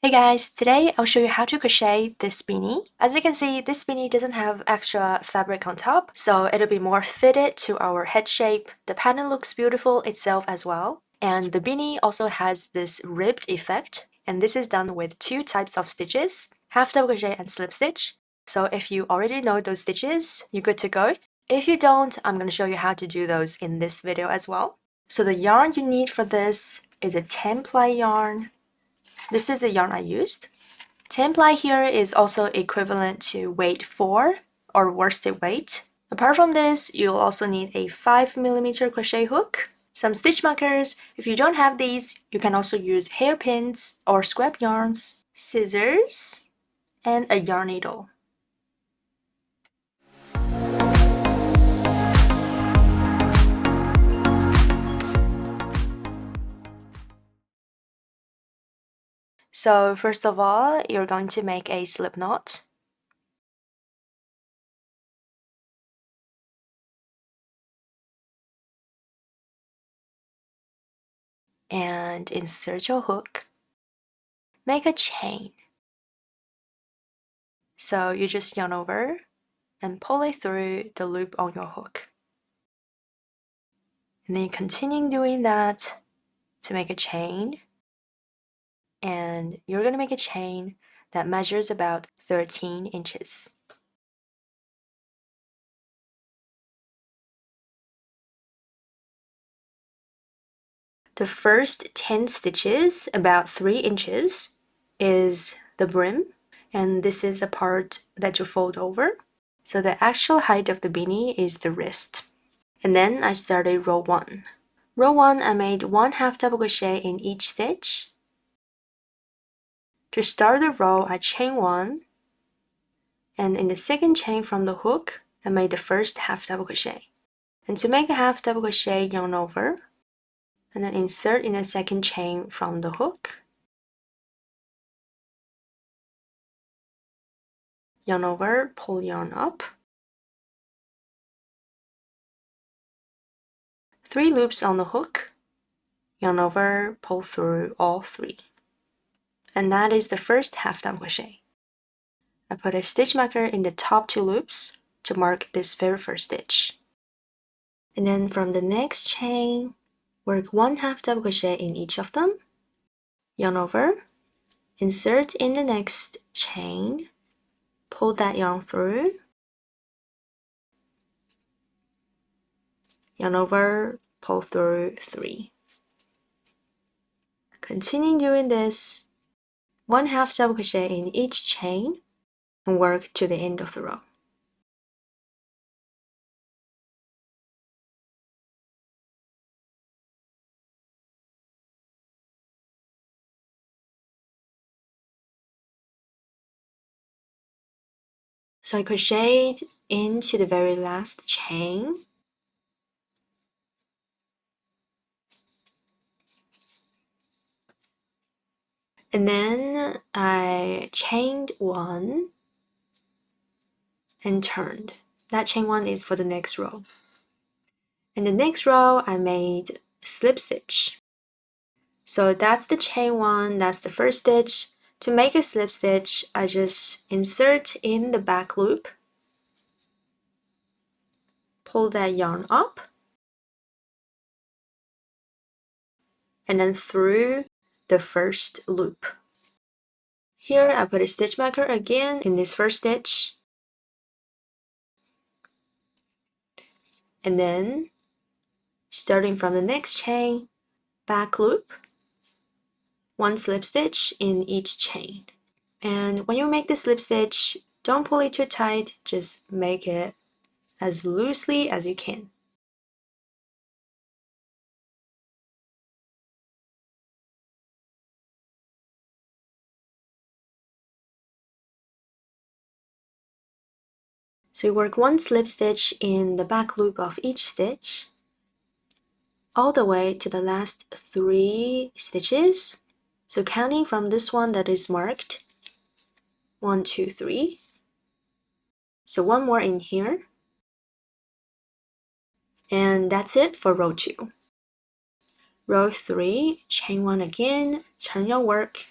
Hey guys, today I'll show you how to crochet this beanie. As you can see, this beanie doesn't have extra fabric on top, so it'll be more fitted to our head shape. The pattern looks beautiful itself as well. And the beanie also has this ribbed effect, and this is done with two types of stitches, half double crochet and slip stitch. So if you already know those stitches, you're good to go. If you don't, I'm going to show you how to do those in this video as well. So the yarn you need for this is a 10-ply yarn. This is the yarn I used. 10-ply here is also equivalent to weight 4 or worsted weight. Apart from this, you'll also need a 5mm crochet hook, some stitch markers. If you don't have these, you can also use hairpins or scrap yarns, scissors, and a yarn needle. So first of all, you're going to make a slip knot. And insert your hook. Make a chain. So you just yarn over and pull it through the loop on your hook. And then you continue doing that to make a chain. And you're going to make a chain that measures about 13 inches. The first 10 stitches, about 3 inches, is the brim. And this is the part that you fold over. So the actual height of the beanie is the wrist. And then I started row 1. Row 1, I made 1 half double crochet in each stitch. To start the row, I chain 1, and in the second chain from the hook, I made the first half double crochet. And to make a half double crochet, yarn over, and then insert in the second chain from the hook, yarn over, pull yarn up, 3 loops on the hook, yarn over, pull through all 3. And that is the first half double crochet. I put a stitch marker in the top 2 loops to mark this very first stitch. And then from the next chain, work 1 half double crochet in each of them, yarn over, insert in the next chain, pull that yarn through, yarn over, pull through 3. Continue doing this, 1 half double crochet in each chain, and work to the end of the row. So I crocheted into the very last chain. And then I chained 1 and turned. That chain 1 is for the next row. In the next row, I made slip stitch. So that's the chain 1, that's the first stitch. To make a slip stitch, I just insert in the back loop, pull that yarn up, and then through the first loop. Here I put a stitch marker again in this first stitch, and then starting from the next chain, back loop, 1 slip stitch in each chain. And when you make the slip stitch, don't pull it too tight, just make it as loosely as you can. So you work 1 slip stitch in the back loop of each stitch, all the way to the last 3 stitches. So counting from this one that is marked, 1, 2, 3. So 1 more in here. And that's it for row 2. Row 3, chain 1 again, turn your work,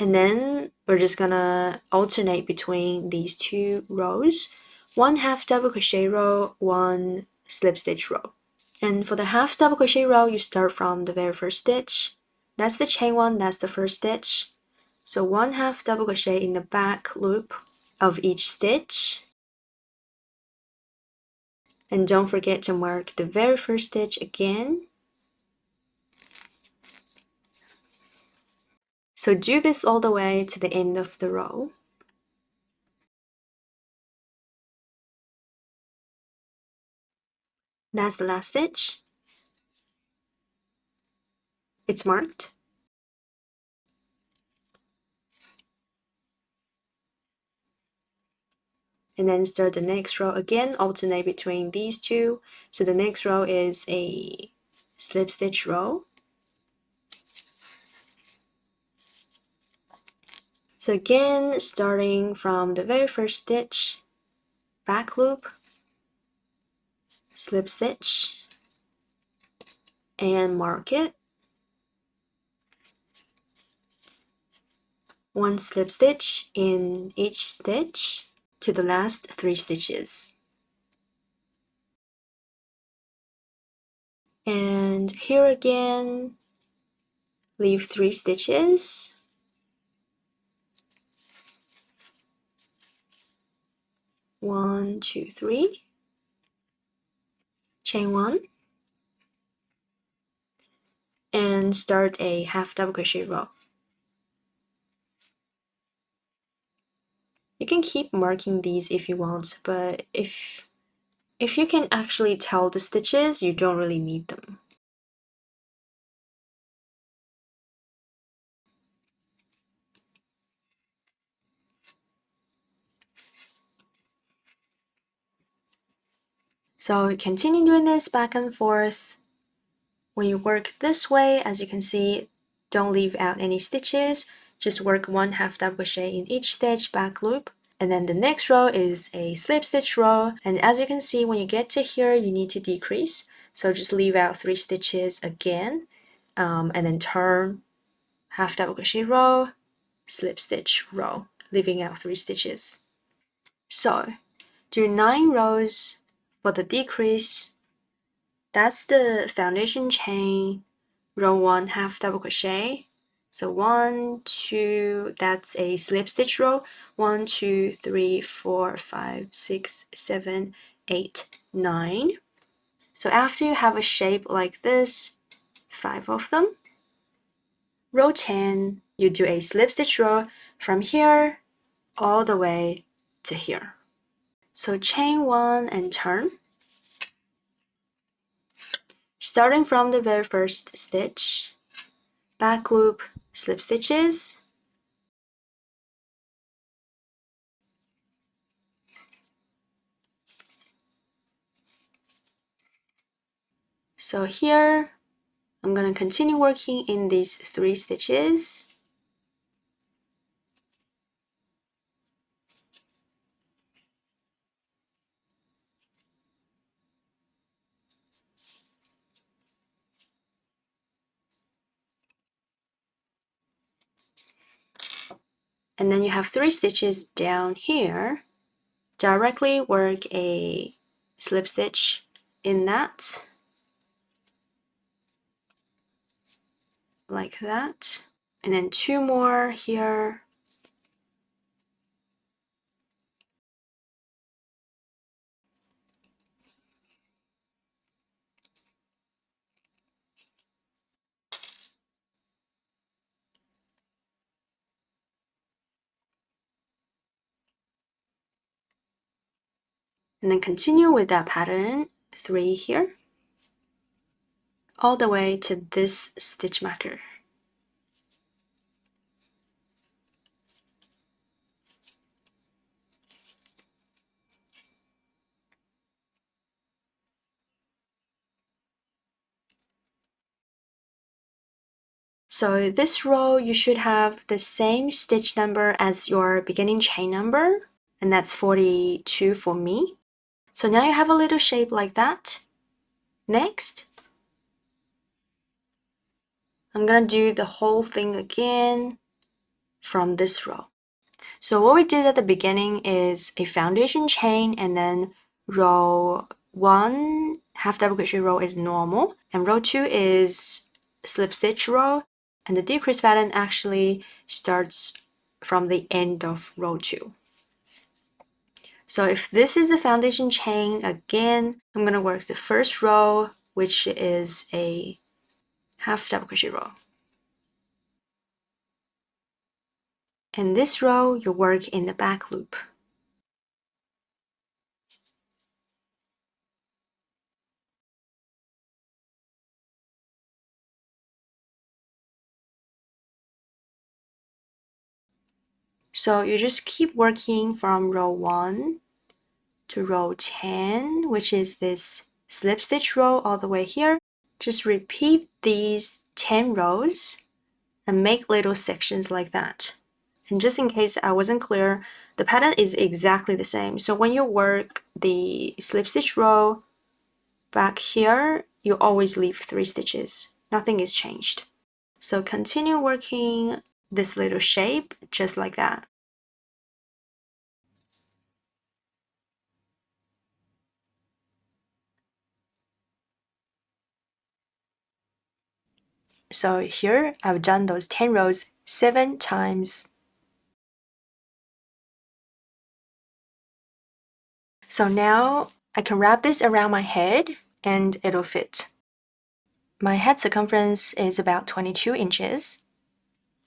And then we're just gonna alternate between these two rows. One half double crochet row, one slip stitch row. And for the half double crochet row, you start from the very first stitch. That's the chain one, that's the first stitch. So one half double crochet in the back loop of each stitch. And don't forget to mark the very first stitch again. So do this all the way to the end of the row. That's the last stitch. It's marked. And then start the next row again, alternate between these two. So the next row is a slip stitch row. So again, starting from the very first stitch, back loop, slip stitch, and mark it. One slip stitch in each stitch to the last 3 stitches. And here again, leave 3 stitches. One, two, three. Chain 1. And start a half double crochet row. You can keep marking these if you want, but if you can actually tell the stitches, you don't really need them. So continue doing this back and forth. When you work this way, as you can see, don't leave out any stitches. Just work one half double crochet in each stitch, back loop. And then the next row is a slip stitch row. And as you can see, when you get to here, you need to decrease. So just leave out 3 stitches again, and then turn half double crochet row, slip stitch row, leaving out 3 stitches. So do 9 rows for the decrease. That's the foundation chain, row 1 half double crochet. So 1, 2, that's a slip stitch row. 1, 2, 3, 4, 5, 6, 7, 8, 9. So after you have a shape like this, 5 of them, row 10, you do a slip stitch row from here all the way to here. So chain 1 and turn. Starting from the very first stitch, back loop, slip stitches. So here, I'm going to continue working in these 3 stitches. And then you have 3 stitches down here. Directly work a slip stitch in that, like that. And then 2 more here. And then continue with that pattern, 3 here, all the way to this stitch marker. So this row, you should have the same stitch number as your beginning chain number, and that's 42 for me. So now you have a little shape like that. Next, I'm gonna do the whole thing again. from this row. So what we did at the beginning is a foundation chain, and then row 1 half double crochet row is normal, and row 2 is slip stitch row, and the decrease pattern actually starts from the end of row 2. So if this is a foundation chain, again, I'm going to work the first row, which is a half double crochet row. And this row, you work in the back loop. So you just keep working from row 1 to row 10, which is this slip stitch row all the way here. Just repeat these 10 rows and make little sections like that. And just in case I wasn't clear, the pattern is exactly the same. So when you work the slip stitch row back here, you always leave 3 stitches. Nothing is changed. So continue working this little shape just like that. So here I've done those 10 rows 7 times. So now I can wrap this around my head and it'll fit. My head circumference is about 22 inches,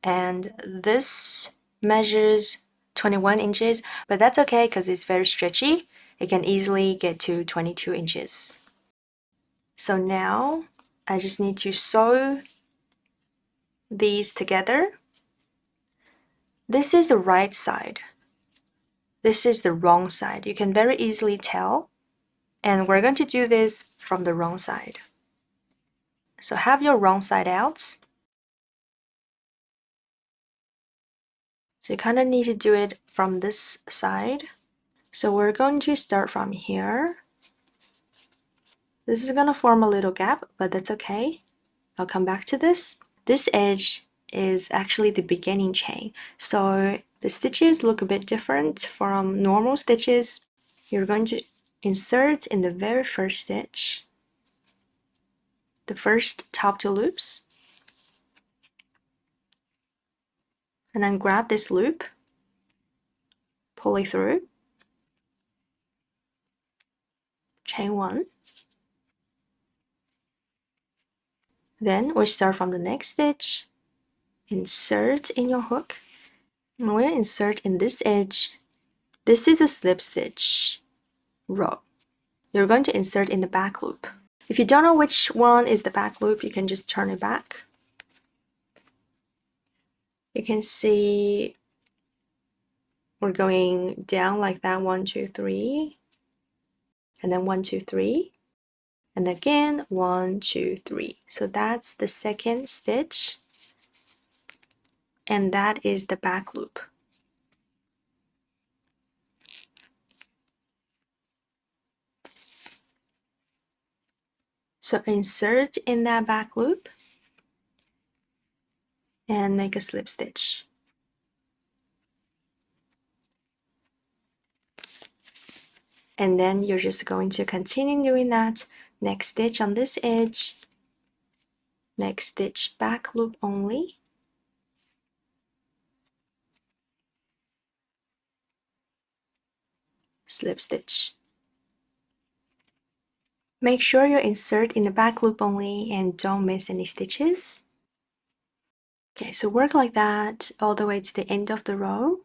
and this measures 21 inches, but that's okay because it's very stretchy. It can easily get to 22 inches. So now I just need to sew these together. This is the right side. This is the wrong side. You can very easily tell. And we're going to do this from the wrong side. So have your wrong side out. So you kind of need to do it from this side. So we're going to start from here. This is going to form a little gap, but that's okay. I'll come back to this. This edge is actually the beginning chain. So the stitches look a bit different from normal stitches. You're going to insert in the very first stitch, the first top 2 loops, and then grab this loop, pull it through, chain 1. Then we start from the next stitch, insert in your hook, and we'll insert in this edge. This is a slip stitch row. You're going to insert in the back loop. If you don't know which one is the back loop, you can just turn it back. You can see we're going down like that, 1, 2, 3, and then 1, 2, 3, and again 1, 2, 3. So that's the second stitch, and that is the back loop. So insert in that back loop and make a slip stitch. And then you're just going to continue doing that. Next stitch on this edge, next stitch back loop only, slip stitch. Make sure you insert in the back loop only and don't miss any stitches. Okay, so work like that all the way to the end of the row.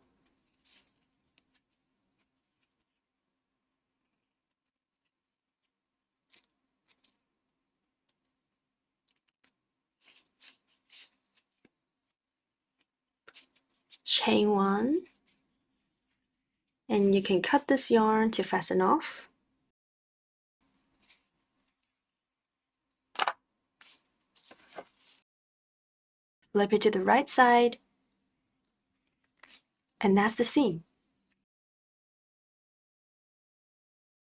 Chain 1, and you can cut this yarn to fasten off. Flip it to the right side, and that's the seam.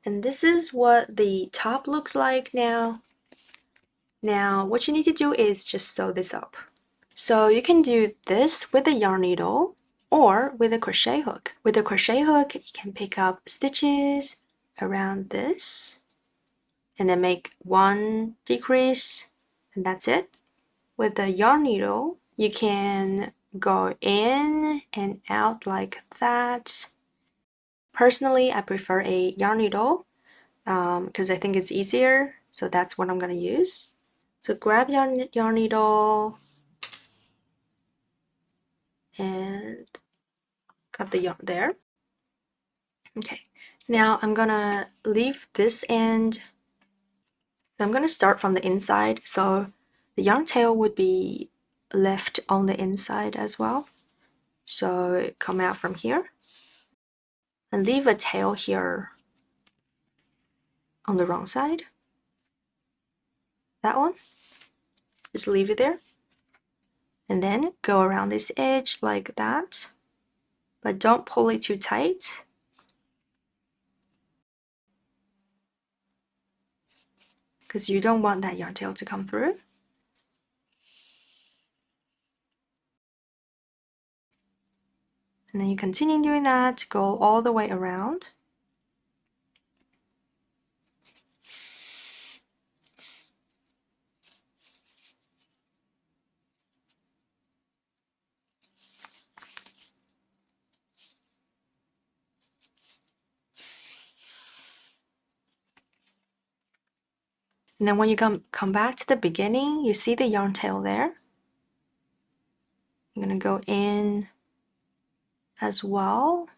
And this is what the top looks like now. Now, what you need to do is just sew this up. So you can do this with a yarn needle or with a crochet hook. With a crochet hook, you can pick up stitches around this and then make one decrease, and that's it. With the yarn needle, you can go in and out like that. Personally, I prefer a yarn needle because I think it's easier, so that's what I'm going to use. So grab yarn needle and cut the yarn there. Okay, now I'm gonna leave this end. I'm gonna start from the inside, so the yarn tail would be left on the inside as well. So come out from here and leave a tail here on the wrong side. That one, just leave it there. And then go around this edge like that, but don't pull it too tight. Because you don't want that yarn tail to come through. And then you continue doing that, go all the way around. And then when you come back to the beginning, you see the yarn tail there. You're gonna go in as well,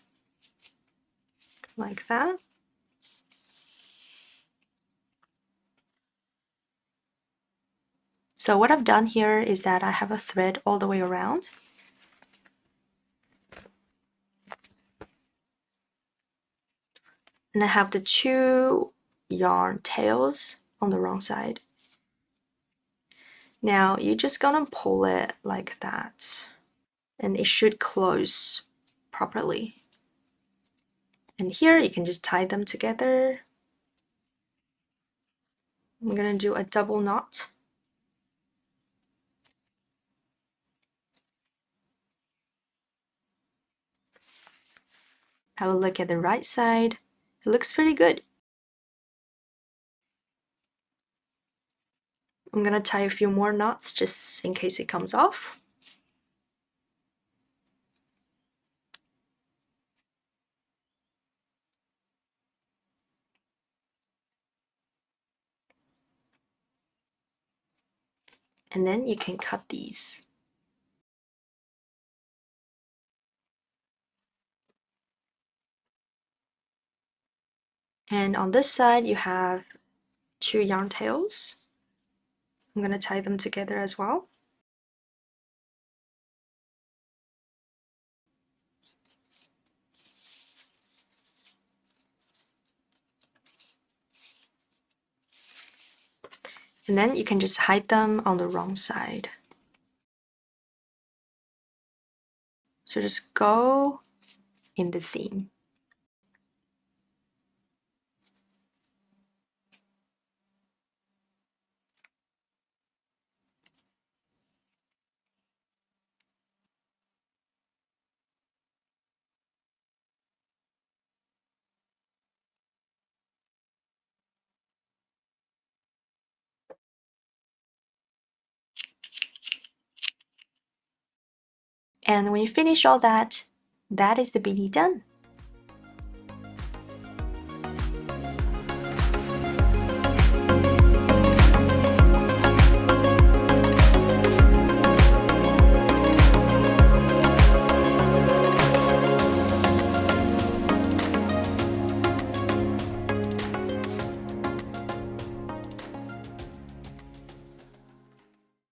like that. So what I've done here is that I have a thread all the way around. And I have the two yarn tails on the wrong side. Now you're just gonna pull it like that, and it should close properly. And here you can just tie them together. I'm gonna do a double knot. I will look at the right side. It looks pretty good. I'm gonna tie a few more knots just in case it comes off. And then you can cut these. And on this side you have two yarn tails. I'm gonna tie them together as well. And then you can just hide them on the wrong side. So just go in the seam. And when you finish all that, that is the beanie done.